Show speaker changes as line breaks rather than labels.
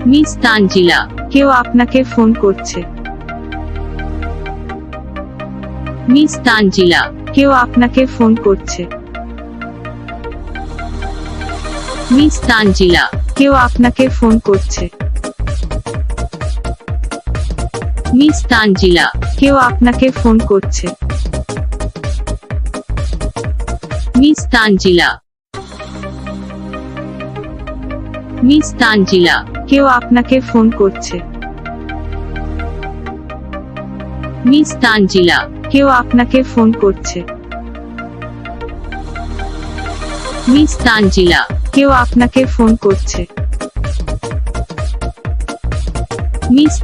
Miss Tanzila,
কেউ আপনাকে phone করছে।
মিস তানজিলা,
কেউ আপনাকে ফোন করছে।
মিস তানজিলা,
কেউ আপনাকে ফোন করছে।
মিস তানজিলা,
কেউ আপনাকে ফোন করছে।
মিস তানজিলা, মিস তানজিলা,
কেউ আপনাকে ফোন করছে।
মিস তানজিলা,
কেউ আপনাকে ফোন করছে।
মিস তানজিলা,
কেউ আপনাকে ফোন করছে।
মিস